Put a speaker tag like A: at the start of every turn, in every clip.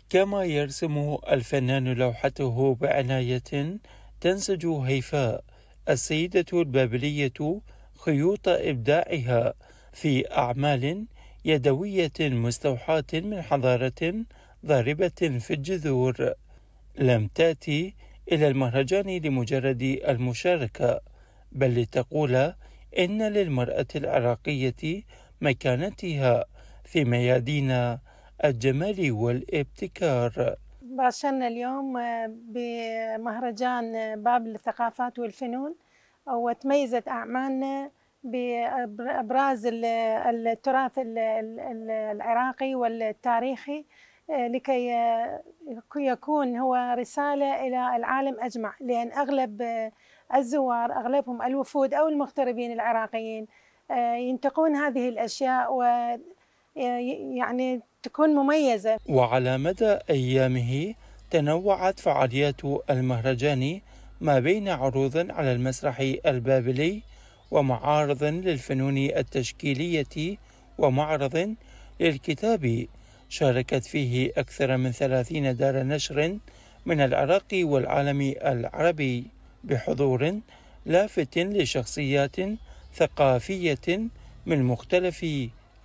A: كما يرسم الفنان لوحته بعناية تنسج هيفاء السيدة البابلية خيوط إبداعها في أعمال يدوية مستوحاة من حضارة ضاربة في الجذور، لم تأتي إلى المهرجان لمجرد المشاركة، بل لتقول إن للمرأة العراقية مكانتها في ميادين الجمال والابتكار.
B: باشرنا اليوم بمهرجان باب الثقافات والفنون، وتميزت أعمالنا بإبراز التراث العراقي والتاريخي، لكي يكون هو رسالة إلى العالم أجمع، لأن أغلب الزوار أغلبهم الوفود أو المغتربين العراقيين ينتقون هذه الأشياء ويعني تكون مميزة.
A: وعلى مدى أيامه تنوعت فعاليات المهرجان ما بين عروض على المسرح البابلي ومعارض للفنون التشكيلية ومعرض للكتاب شاركت فيه أكثر من 30 دار نشر من العراق والعالم العربي، بحضور لافت لشخصيات ثقافية من مختلف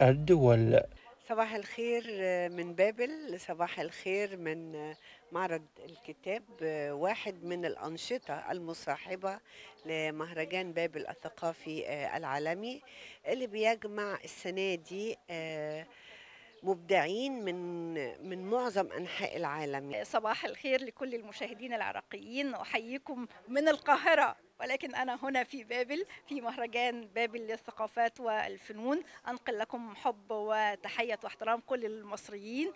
A: الدول.
C: صباح الخير من بابل، صباح الخير من معرض الكتاب، واحد من الأنشطة المصاحبة لمهرجان بابل الثقافي العالمي اللي بيجمع السنة دي مبدعين من معظم أنحاء العالم.
D: صباح الخير لكل المشاهدين العراقيين، أحييكم من القاهرة، ولكن أنا هنا في بابل في مهرجان بابل للثقافات والفنون. أنقل لكم حب وتحية واحترام كل المصريين.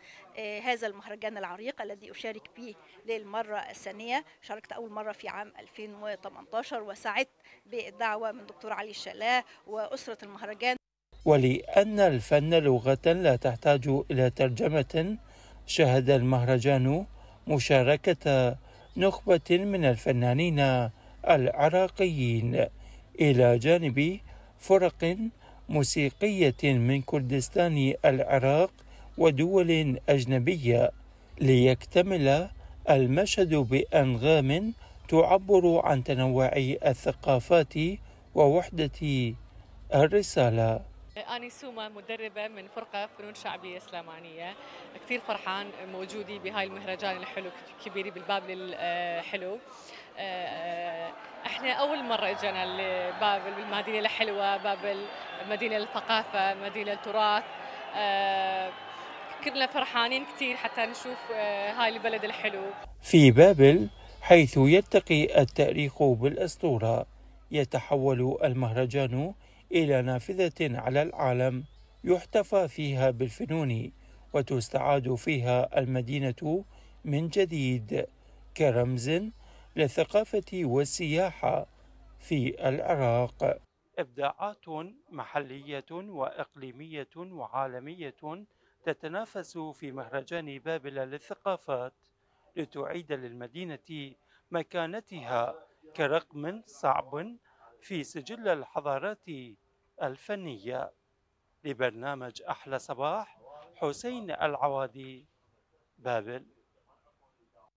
D: هذا المهرجان العريق الذي أشارك به للمرة الثانية، شاركت أول مرة في عام 2018 وسعدت بالدعوة من دكتور علي الشلاه وأسرة المهرجان.
A: ولأن الفن لغة لا تحتاج إلى ترجمة، شهد المهرجان مشاركة نخبة من الفنانين العراقيين إلى جانب فرق موسيقية من كردستان العراق ودول أجنبية، ليكتمل المشهد بأنغام تعبر عن تنوع الثقافات ووحدة الرسالة.
E: أنا سوما، مدربة من فرقة فنون شعبية إسلامانية. كثير فرحان موجودي بهاي المهرجان الحلو كبيري بالباب الحلو. احنا أول مرة اجينا لبابل، بالمدينة الحلوة بابل، مدينة الثقافة، مدينة التراث. كنا فرحانين كثير حتى نشوف هاي البلد الحلو.
A: في بابل حيث يلتقي التاريخ بالأسطورة، يتحول المهرجان إلى نافذة على العالم يحتفى فيها بالفنون وتستعاد فيها المدينة من جديد كرمز للثقافة والسياحة في العراق. إبداعات محلية وإقليمية وعالمية تتنافس في مهرجان بابل للثقافات لتعيد للمدينة مكانتها كرقم صعب في سجل الحضارات الفنية. لبرنامج أحلى صباح، حسين العوادي، بابل.